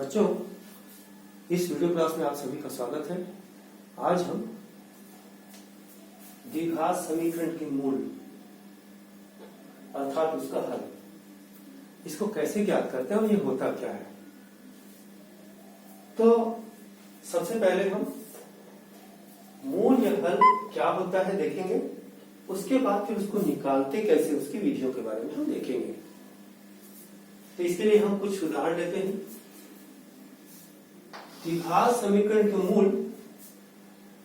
बच्चों, इस video class में आप सभी का स्वागत है। आज हम द्विघात समीकरण के मूल अर्थात उसका हल, इसको कैसे ज्ञात करते हैं और ये होता क्या है। तो सबसे पहले हम मूल या हल क्या होता है देखेंगे, उसके बाद फिर उसको निकालते कैसे उसकी विधियों के बारे में हम देखेंगे। तो इसके लिए हम कुछ उदाहरण लेते हैं। द्विघात समीकरण के मूल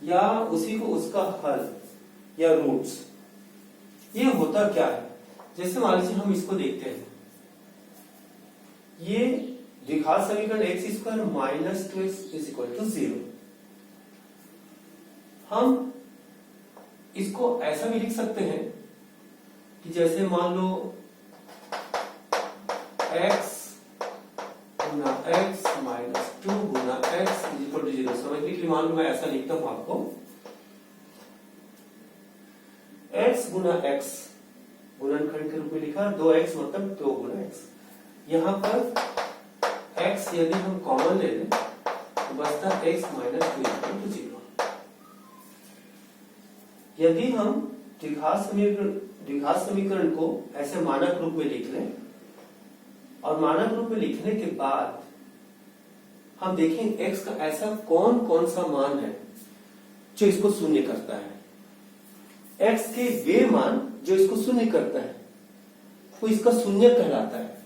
या उसी को उसका हल या रूट्स, ये होता क्या है। जैसे मान लीजिए हम इसको देखते हैं, ये द्विघात समीकरण x square minus 2x is equal to 0। हम इसको ऐसा भी लिख सकते हैं कि जैसे मान लो x गुना x माइनस 2 गुना x इज इक्वल टू 0। समझने के लिए मान लो मैं ऐसा लिखता हूं आपको, x गुना x गुणनखंड के रूप में लिखा, 2x मतलब 2 गुना x। यहां पर x यदि हम कॉमन ले लें तो बचता x माइनस 2 इक्वल टू 0। यदि हम द्विघात समीकरण को ऐसे मानक रूप में लिख लें और मानक रूप में लिखने के बाद हम देखें x का ऐसा कौन कौन सा मान है जो इसको शून्य करता है। x के वे मान जो इसको शून्य करता है वो इसका शून्य कहलाता है,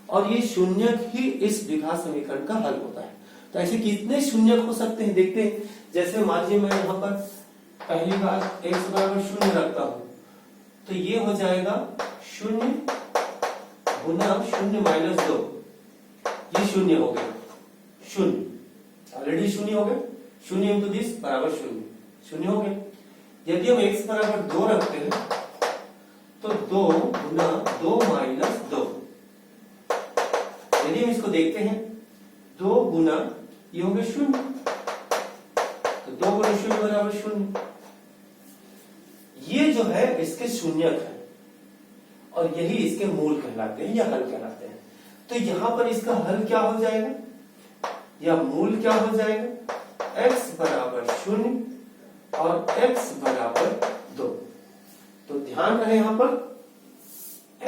और ये शून्य ही इस द्विघात समीकरण का हल होता है। तो ऐसे कितने शून्य हो सकते हैं देखते हैं। जैसे मान लीजिए मैं यहाँ पर पहली बार x बराबर 0 रखता हूं, तो ये हो जाएगा 0 गुना 0 माइनस 2, ये 0 हो गया। 0 ऑलरेडी 0 हो गया, 0 इंटू दिस बराबर 0 हो गया। यदि हम x बराबर 2 रखते हैं तो 2 गुना 2 माइनस 2। यदि हम इसको देखते हैं 2 गुना ये हो गया 0, तो 2 गुना 0 बराबर 0। ये जो है इसके शून्यक है और यही इसके मूल कहलाते हैं या हल कहलाते हैं। तो यहां पर इसका हल क्या हो जाएगा या मूल क्या हो जाएगा, x बराबर 0 और x बराबर 2। तो ध्यान रहे यहां पर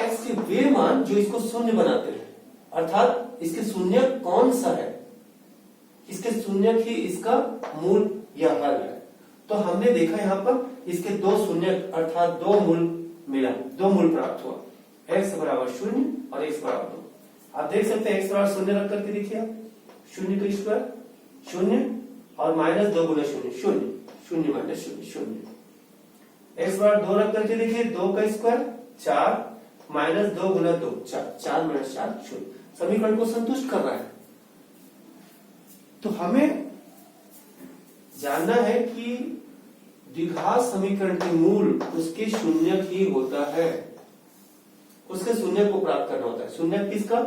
x के वे मान जो इसको शून्य बनाते हैं, अर्थात इसके शून्यक कौन सा है, इसके शून्यक ही इसका मूल या हल है। तो हमने देखा यहां पर इसके दो शून्यक अर्थात दो मूल मिला, दो मूल प्राप्त हुआ, x बराबर 0 और x बराबर 2। आप देख सकते हैं x बराबर 0 रख करके देखिए आप, 0 का स्क्वायर 0 और माइनस 2 गुना 0 0 0 माइनस 0 0। x बराबर 2 रख करके देखिए, 2 का स्क्वायर 4 माइनस 2 गुना 2 4 4 माइनस 4 0। समीकरण को संतुष्ट कर रहा है। तो हमें जानना है कि द्विघात समीकरण के मूल उसके शून्यक ही होता है, उसके शून्यक को प्राप्त करना होता है। शून्यक किसका,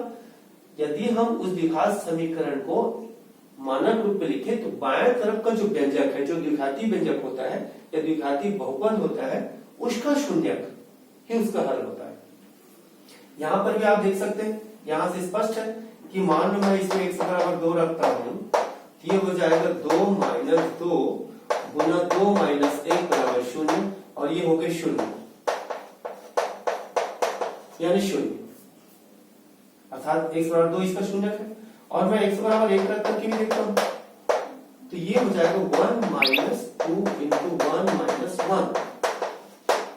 यदि हम उस द्विघात समीकरण को मानक रूप में लिखें तो बाएं तरफ का जो व्यंजक है, जो द्विघाती व्यंजक होता है या द्विघाती बहुपद होता है, उसका शून्यक ही उसका हल होता है। यहां पर भी आप देख सकते हैं, यहां से स्पष्ट है कि मान लो मैं इसमें x बराबर 2 रखता हूं, ये हो जाएगा 2 माइनस 2 गुना 2 माइनस 1 बराबर 0 और ये हो गए 0 यानी 0, अर्थात x बराबर 2 इसका शून्यक है। और मैं x बराबर 1 रख करके भी देखता हूं, तो ये हो जाएगा 1 माइनस 2 इंटू 1 माइनस 1।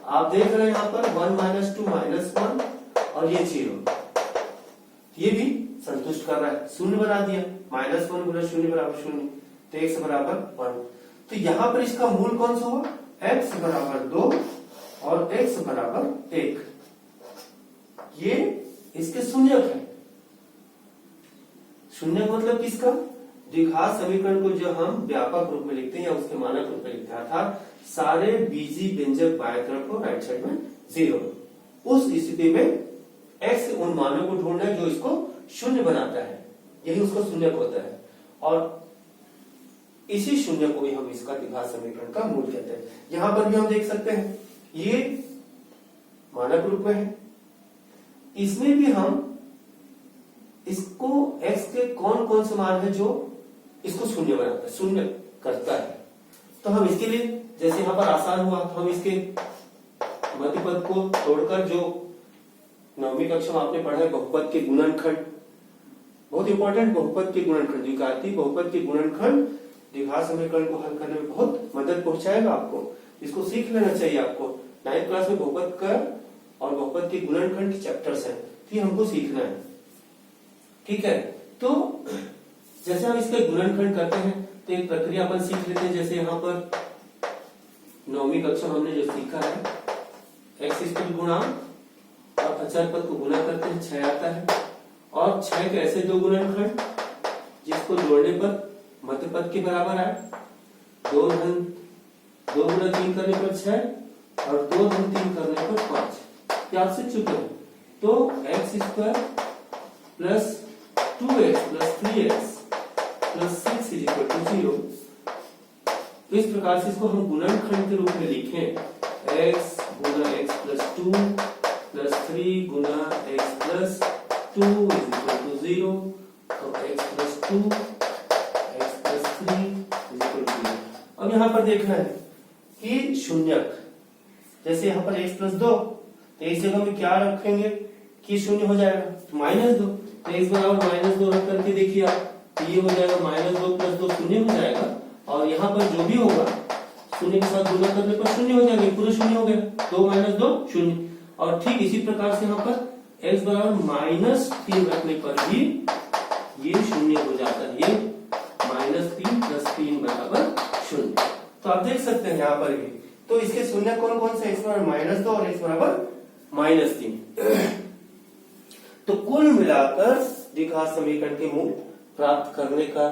आप देख रहे हैं यहां पर 1 माइनस 2 माइनस 1 और ये 0, ये भी संतुष्ट कर रहा है, 0 बना दिया, माइनस 1 गुना 0 बराबर 0, तो x बराबर 1। तो यहां पर इसका मूल कौन सा हुआ, x बराबर 2 और x बराबर 1, ये इसके शून्यक है। शून्यक मतलब किसका, द्विघात समीकरण को जो हम व्यापक रूप में लिखते हैं या उसके मानक रूप में लिखते हैं, अर्थात सारे बीजी व्यंजक बाएं तरफ हो, राइट साइड में 0। उस स्थिति में x उन मानों को ढूंढना है जो इसको शून्य बनाता है, यही उसका शून्यक होता है, और इसी शून्य को ही हम इसका द्विघात समीकरण का मूल कहते हैं। यहां पर भी हम देख सकते हैं ये मानक रूप में है, इसमें भी हम इसको x के कौन कौन से मान है जो इसको शून्य बनाता है, शून्य करता है। तो हम इसके लिए जैसे यहाँ पर आसान हुआ, तो हम इसके मध्य पद को तोड़कर, जो 9वीं कक्षा में आपने पढ़ा है बहुपद के गुणनखंड, बहुत इंपॉर्टेंट, बहुपद के गुणनखंड, द्विघाती बहुपद के गुणनखंड द्विघात समीकरण को हल करने में बहुत मदद पहुंचाएगा आपको। इसको सीख लेना चाहिए आपको। 9th क्लास में बहुपद का और बहुपद के गुणनखंड के चैप्टर्स हैं, तो ये हमको सीखना है, ठीक है। तो जैसे हम इसके गुणनखंड करते हैं तो एक प्रक्रिया अपन सीख लेते हैं। जैसे यहाँ पर 9वीं कक्षा में हमने जो सीखा है, एक्स स्क्वायर गुणा और अचर पद को गुणा करते हैं, 6 आता है। और 6 के ऐसे दो गुणनखंड जिसको जोड़ने पर मध्य पद के बराबर आए, 2 गुना 3 करने पर 6 और 2 गुना 3 करने पर 5, ये आप सीख चुके हैं। तो x square plus 2x plus 3x plus 6 is equal to 0। तो इस प्रकार से इसको हम गुणनखंड के रूप में लिखें, x गुना x प्लस 2 प्लस 3 गुना x plus 2 is equal to 0। तो x plus 2 x plus 3 is equal to 0। अब यहाँ पर देखना है कि शून्यक, जैसे यहाँ पर x प्लस 2, तो इस जगह में क्या रखेंगे कि शून्य हो जाएगा, तो -2। तो x बराबर -2 रख करके देखिए आप, तो ये हो जाएगा -2 प्लस 2 शून्य हो जाएगा। और यहाँ पर जो भी होगा शून्य के साथ गुणा करने पर शून्य हो जाएगा, पूरा शून्य हो गया, 2 - 2 शून्य। और ठीक इसी प्रकार से यहाँ पर x बराबर -3 रखने पर भी ये शून्य हो जाता है, ये -3 + 3 बराबर 0। तो आप देख सकते हैं यहाँ पर भी, तो इसके शून्य कौन कौन से, x बराबर -2 और x बराबर -3। तो कुल मिलाकर द्विघात समीकरण के मूल प्राप्त करने का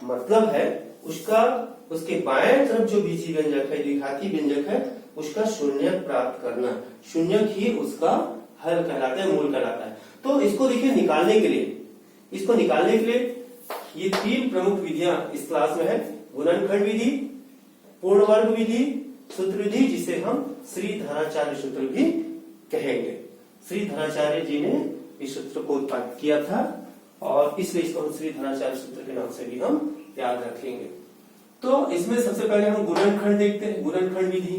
मतलब है उसके बाएं तरफ जो बीजी व्यंजक है, द्विघाती व्यंजक है, उसका शून्य प्राप्त करना। शून्य ही उसका हल कहलाता है, मूल कहलाता है। तो इसको देखिए निकालने के लिए ये 3 प्रमुख विधियां इस क्लास में है, गुणनखंड विधि, पूर्ण वर्ग विधि, सूत्र विधि, जिसे हम श्रीधराचार्य सूत्र भी कहेंगे। श्रीधराचार्य जी ने इस सूत्र को उत्पादित किया था और इसलिए इसको हम श्रीधराचार्य सूत्र के नाम से भी हम याद रखेंगे। तो इसमें सबसे पहले हम गुणनखंड देखते हैं, गुणनखंड विधि।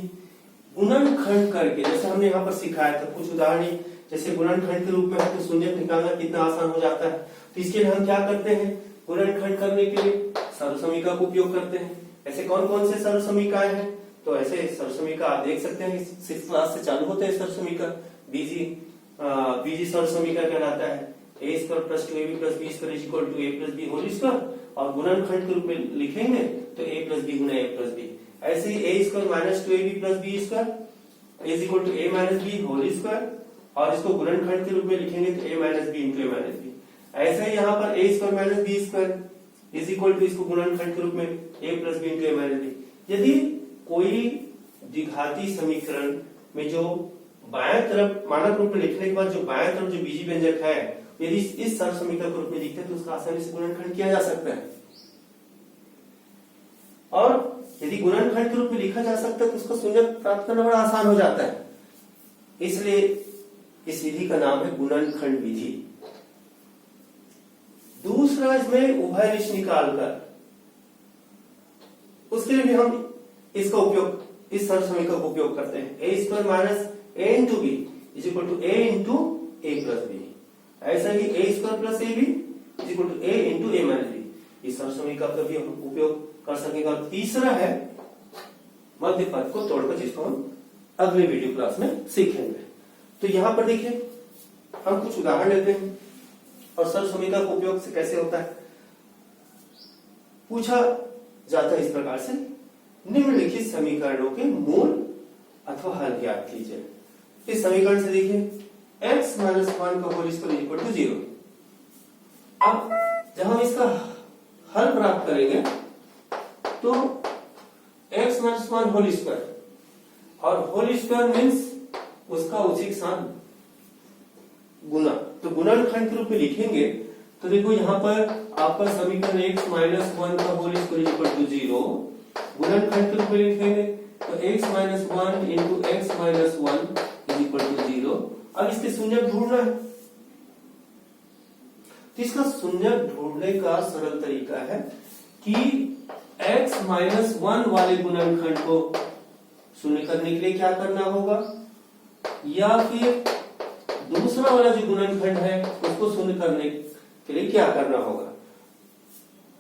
गुणनखंड करके जैसे हमने यहाँ पर सिखाया था कुछ उदाहरण, जैसे गुणनखंड के रूप में है तो शून्य निकालना कितना आसान हो जाता है। तो इसके लिए हम क्या करते हैं, गुणनखंड करने के लिए सर्वसमीका का उपयोग करते हैं। ऐसे कौन कौन से सर्वसमीकाएं हैं, तो ऐसे सर्वसमीका आप देख सकते हैं 6th क्लास से चालू होते हैं सर्वसमीका। बीजी सर्वसमीका कहलाता है a square plus 2ab plus b square is equal to a plus b whole square, और गुणनखंड के रूप में लिखेंगे तो a प्लस b गुना a प्लस b। ऐसे ही a square minus 2ab plus b square is equal to a minus b whole square, और इसको गुणनखंड के रूप में लिखेंगे तो a minus b into a minus b। ऐसे ही यहाँ पर a square minus b square is equal to इसको गुणनखंड के रूप में a plus b into a minus b। यदि कोई द्विघाती समीकरण में जो बाएं तरफ मानक रूप में लिखने के बाद जो बाएं तरफ जो बीजी व्यंजक है, यदि इस सर्वसमीकरण के रूप में लिखते हैं तो उसका आसानी से गुणनखंड किया जा सकता है। और यदि गुणनखंड के रूप में लिखा जा सकता है तो उसका शून्य प्राप्त करना बड़ा आसान हो जाता है। इसलिए इस विधि का नाम है गुणनखंड विधि। दूसरा, इसमें उभयनिष्ठ निकालकर, उसके लिए भी हम इसका उपयोग, इस सर्वसमीकरण का उपयोग करते हैं। a square minus a into B is equal to a into a plus B. ऐसा ही a square plus a B is equal to a into a minus B. इस सर्वसमीकरण का भी हम उपयोग कर सकेंगे। और तीसरा है मध्य पद को तोड़कर, जिसको हम अगले वीडियो क्लास में सीखेंगे। तो यहां पर देखिए हम कुछ उदाहरण लेते हैं और सर्वसमीकरण का उपयोग से कैसे होता है। पूछा जाता है इस प्रकार से, निम्नलिखित समीकरणों के मूल अथवा हल ज्ञात कीजिए। इस समीकरण से देखिए x माइनस 1 का होल स्क्वायर इक्वल टू 0। अब जब हम इसका हल प्राप्त करेंगे तो x माइनस 1 होल स्क्वायर, और होल स्क्वायर मीन्स उसका उसी के साथ गुना, तो गुणनखंड के रूप में लिखेंगे तो देखो यहाँ पर आपका समीकरण x माइनस 1 का होल स्क्वायर इक्वल टू 0, गुणनखंड के रूप में लिखेंगे तो x minus 1 into x minus 1 is equal to 0। अब इसके शून्य ढूंढना है, तो इसका शून्यक ढूंढने का सरल तरीका है कि x-1 वाले गुणनखंड को शून्य करने के लिए क्या करना होगा, या फिर दूसरा वाला जो गुणनखंड है उसको शून्य करने के लिए क्या करना होगा।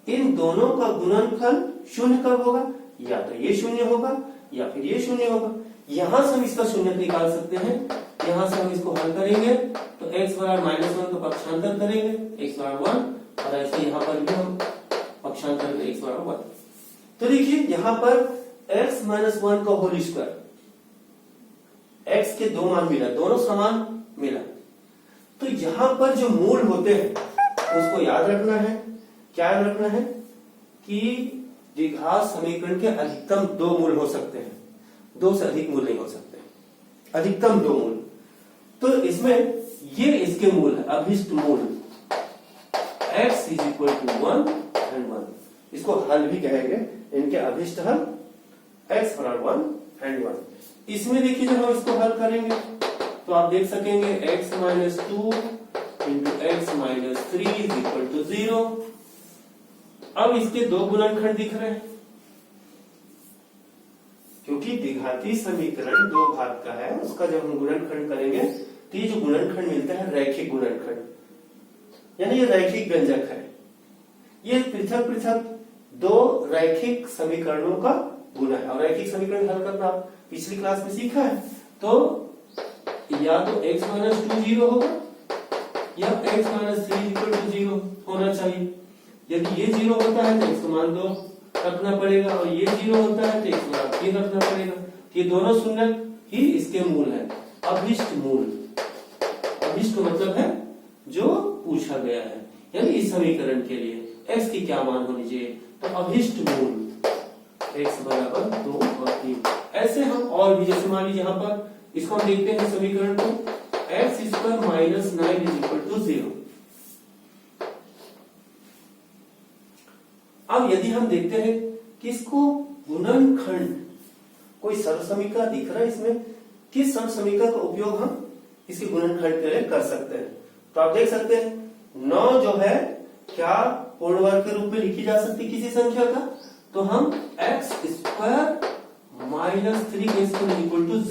इन दोनों का गुणनफल शून्य कब होगा, या तो ये शून्य होगा या फिर ये शून्य होगा। यहां से हम इसका शून्य निकाल सकते हैं, यहां से हम इसको हल करेंगे तो x बराबर -1 का पक्षांतर करेंगे x बराबर 1, और ऐसे यहाँ पर भी हम पक्षांतर करेंगे x बराबर 1। तो देखिए यहाँ पर x-1 का होल स्क्वायर, x के दो मान मिला, दोनों समान मिला। तो यहाँ पर जो मूल होते हैं उसको याद रखना है। क्या याद रखना है कि द्विघात समीकरण के अधिकतम दो मूल हो सकते हैं, दो से अधिक मूल नहीं हो सकते, अधिकतम दो मूल। तो इसमें ये इसके मूल है, अभिष्ट मूल x = 1 and 1, इसको हल भी कहेंगे, इनके अभिष्ट हल x बराबर 1 and 1। इसमें देखिए जब हम इसको हल करेंगे तो आप देख सकेंगे x - 2 × x - 3 = 0। अब इसके दो गुणनखंड दिख रहे हैं, क्योंकि द्विघाती समीकरण दो घात का है, उसका जब हम गुणनखंड करेंगे तो ये जो गुणनखंड मिलता है रैखिक गुणनखंड, यानी ये रैखिक व्यंजक है। ये पृथक पृथक दो रैखिक समीकरणों का गुणा है, और रैखिक समीकरण हल करना आप पिछली क्लास में सीखा है। तो या तो x - 2 0 होगा या x - 3 0 होना चाहिए। यदि ये 0 होता है तो x का मान 2 रखना पड़ेगा, और ये 0 होता है तो x बराबर 3 रखना पड़ेगा। ये दोनों शून्यक ही इसके मूल है, अभिष्ट मूल। अभिष्ट मतलब है जो पूछा गया है, यानी इस समीकरण के लिए x की क्या मान होनी चाहिए, तो अभिष्ट मूल x बराबर 2 और 3। ऐसे हम और भी, जैसे मान लीजिए यहाँ पर इसको हम देखते हैं समीकरण को, x² - 9 = 0। अब यदि हम देखते हैं कि इसको गुणनखंड कोई सरलसमीकरण दिख रहा है, इसमें किस सरलसमीकरण का उपयोग हम इसके गुणनखंड के लिए कर सकते हैं, तो आप देख सकते हैं 9 जो है क्या पूर्ण वर्ग के रूप में लिखी जा सकती किसी संख्या का, तो हम x² - 3 =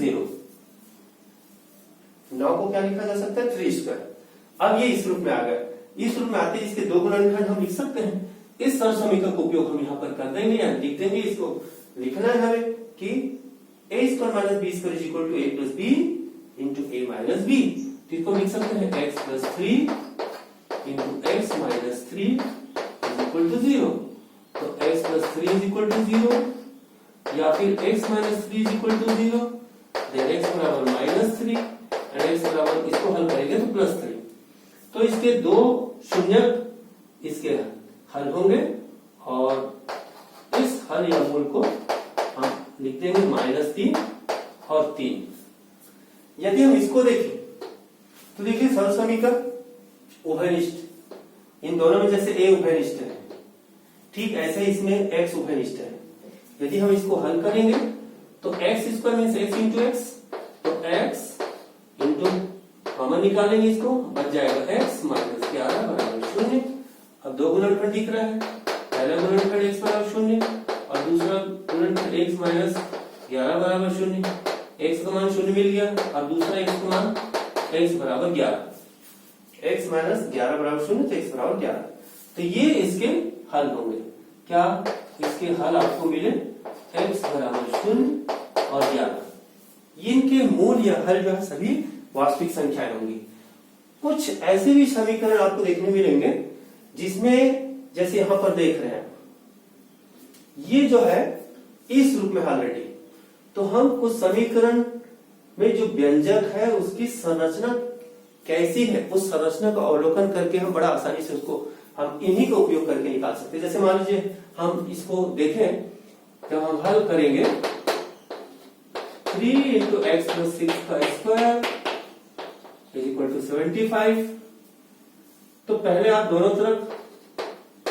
0। 9 को क्या लिखा जा सकता है 3²। अब ये इस रूप में आ गया, इस रूप में आते ही इसके दो गुणनखंड हम लिख सकते हैं। इस सरलसमीकरण का उपयोग हम यहाँ पर कर देंगे, या लिख देंगे। इसको लिखना है हमें कि a² - b² = a + b × a - b। तो इसको लिख सकते हैं x + 3 × x - 3 = 0। तो x + 3 = 0, या फिर x - 3 = 0, then x बराबर -3 और x बराबर, इसको हल करेंगे तो +3। तो इसके दो शून्यक इसके हल होंगे, और इस हल या मूल को हम लिख देंगे -3 और 3। यदि हम इसको देखें तो देखिए सरलसमीकरण उभयनिष्ठ, इन दोनों में जैसे a उभयनिष्ठ है, ठीक ऐसे इसमें x उभयनिष्ठ है। यदि हम इसको हल करेंगे तो x² मीन्स x × x, तो x इंटू कॉमन निकालेंगे, इसको बच जाएगा x - 11 बराबर 0। अब दो गुणनखंड दिख रहा है, पहला गुणनखंड x बराबर 0 और दूसरा गुणनखंड x - 11 बराबर 0। x का मान 0 मिल गया, और दूसरा x का मान x बराबर 11, x - 11 बराबर 0, तो x बराबर 11। तो ये इसके हल होंगे। क्या इसके हल आपको मिले x बराबर 0 और 11। इनके मूल या हल जो है सभी वास्तविक संख्याएं होंगी। कुछ ऐसे भी समीकरण आपको देखने मिलेंगे जिसमें, जैसे यहां पर देख रहे हैं, ये जो है इस रूप में ऑलरेडी, तो हम उस समीकरण में जो व्यंजक है उसकी संरचना कैसी है, उस संरचना का अवलोकन करके हम बड़ा आसानी से उसको हम इन्हीं का उपयोग करके निकाल सकते हैं। जैसे मान लीजिए हम इसको देखें, जब हम हल करेंगे 3 × x + 6 का स्क्वायर = 75। तो पहले आप दोनों तरफ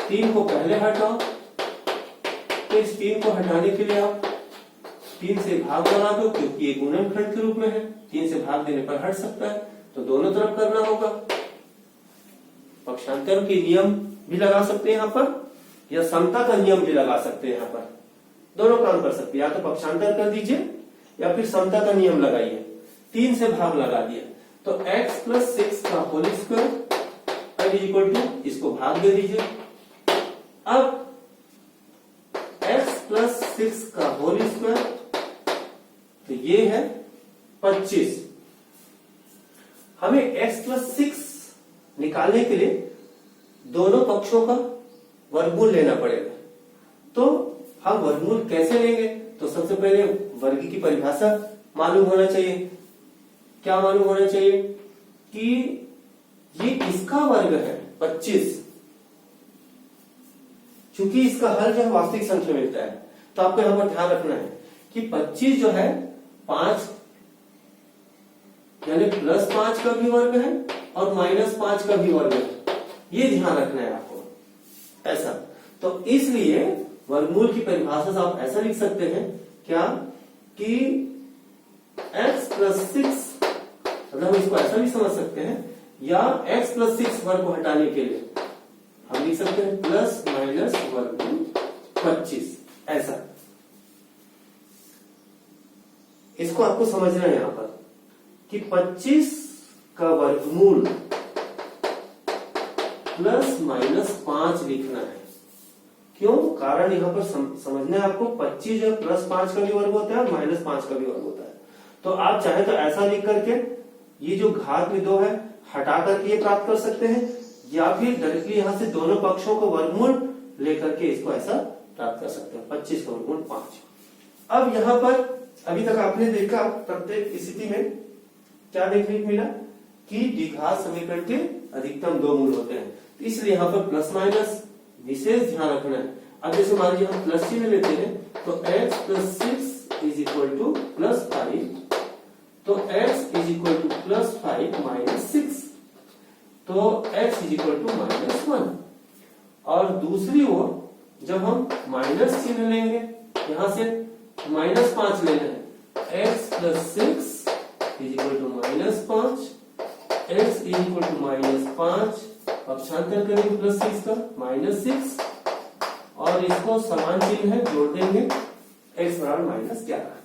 3 को पहले हटाओ, तो इस 3 को हटाने के लिए आप 3 से भाग लगा दो, क्योंकि ये गुणनखंड के रूप में है, 3 से भाग देने पर हट सकता है, तो दोनों तरफ करना होगा। पक्षांतर के नियम भी लगा सकते हैं यहाँ पर, या समता का नियम भी लगा सकते हैं यहाँ पर, दोनों काम कर सकते हैं। या तो पक्षांतर कर दीजिए या फिर समता का नियम लगाइए। 3 से भाग लगा दिया तो x प्लस 6 का होल स्क्वायर इक्वल टू, इसको भाग दे दीजिए। अब x प्लस 6 का होल स्क्वायर, तो ये है 25। हमें x प्लस 6 निकालने के लिए दोनों पक्षों का वर्गमूल लेना पड़ेगा। तो हम वर्गमूल कैसे लेंगे? तो सबसे पहले वर्ग की परिभाषा मालूम होना चाहिए। क्या मालूम होना चाहिए? कि ये किसका वर्ग है? 25। चूंकि इसका हल जो है वास्तविक संख्या मिलता है, तो आपको यहां पर ध्यान रखना है कि 25 जो है 5 यानी प्लस 5 का भी वर्ग है और माइनस 5 का भी वर्ग है। ये ध्यान रखना है आपको ऐसा। तो इसलिए वर्गमूल की परिभाषा से आप ऐसा लिख सकते हैं क्या कि x प्लस 6, अगर हम इसको ऐसा भी समझ सकते हैं, या x प्लस 6 वर्ग को हटाने के लिए हम लिख सकते हैं प्लस माइनस वर्गमूल 25, ऐसा। इसको आपको समझना है यहां पर कि 25 का वर्गमूल प्लस माइनस 5 लिखना है। क्यों? कारण यहां पर समझना है आपको, 25 जो प्लस 5 का भी वर्ग होता है और माइनस 5 का भी वर्ग होता है। तो आप चाहे तो ऐसा लिख करके ये जो घात में 2 है हटा करके ये प्राप्त कर सकते हैं, या फिर डायरेक्टली यहां से दोनों पक्षों को वर्गमूल लेकर के इसको ऐसा प्राप्त कर सकते हैं। 25 का वर्गमूल 5। अब यहां पर अभी तक आपने देखा प्रत्येक स्थिति में क्या देखने को मिला कि द्विघात समीकरण के अधिकतम 2 मूल होते हैं। तो इसलिए यहां पर प्लस माइनस विशेष ध्यान रखना है। अब जैसे मान लीजिए हम प्लस चिन्ह लेते हैं तो x plus 6 is equal to plus 5, तो x is equal to plus 5 minus 6, तो x is equal to minus 1। और दूसरी ओर जब हम माइनस चिन्ह लेंगे, यहां से माइनस 5 लेना है, x plus 6 is equal to minus 5, x is equal to minus 5, पक्षांतर करेंगे प्लस 6 का माइनस 6, और इसको समान चिन्ह है जोड़ देंगे x बराबर माइनस 11।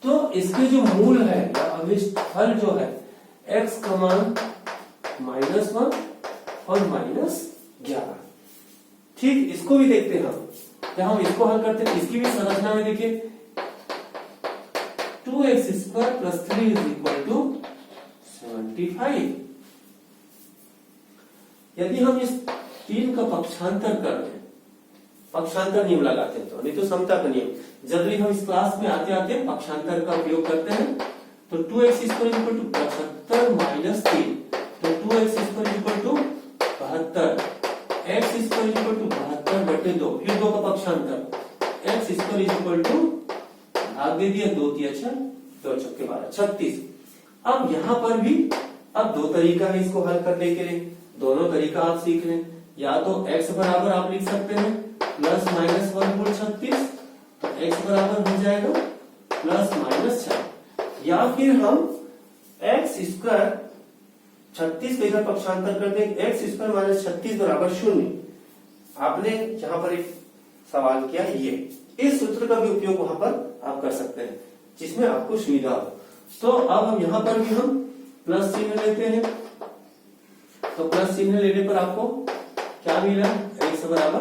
तो इसके जो मूल है या अभिष्ट हल जो है x का मान माइनस 1 और माइनस 11। ठीक, इसको भी देखते हैं हम। जब हम इसको हल करते हैं इसकी भी संरचना में देखिए 2x square plus 3 is equal to 75। यदि हम इस 3 का पक्षांतर कर दें, पक्षांतर नियम लगाते हैं तो, नहीं तो समता का नियम, जनरली हम इस क्लास में आते आते पक्षांतर का उपयोग करते हैं। तो 2x square equal to 75 minus 3, तो 2x square equal to 72, x square equal to 72 बटे 2, फिर 2 का पक्षांतर, x स्क्वायर इक्वल टू भाग दे दिया 2 3 6, 2 छक्के 12 36। अब यहां पर भी अब 2 तरीका है इसको हल करने के लिए, दोनों तरीका आप सीख लें। या तो x बराबर आप लिख सकते हैं प्लस माइनस वर्गमूल 36, तो x बराबर हो जाएगा प्लस माइनस 6, या फिर हम x स्क्वायर 36 का इधर पक्षांतर कर दें, x स्क्वायर माइनस 36 बराबर 0। आपने यहां पर एक सवाल किया, ये इस सूत्र का भी उपयोग वहां पर आप कर सकते हैं जिसमें आपको सुविधा हो। तो अब हम यहां पर भी हम प्लस चिन्ह लेते हैं, तो प्लस चिन्ह लेने पर आपको क्या मिला? x बराबर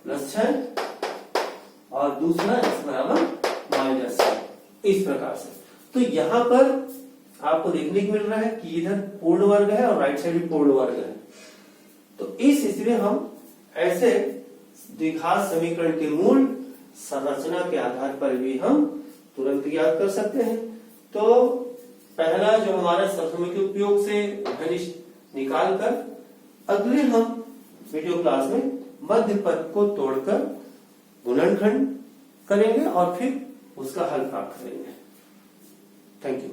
प्लस 6 और दूसरा x बराबर माइनस 6, इस प्रकार से। तो यहां पर आपको देखने को मिल रहा है कि इधर पूर्ण वर्ग है और राइट साइड भी पूर्ण वर्ग है। तो इस स्थिति में हम ऐसे द्विघात समीकरण के मूल संरचना के आधार पर भी हम तुरंत ज्ञात कर सकते हैं। तो पहला जो हमारा सर्वसम्मति के उपयोग से घनिष्ठ निकाल कर अगले हम वीडियो क्लास में मध्य पद को तोड़कर गुणनखंड करेंगे और फिर उसका हल प्राप्त करेंगे। Thank you.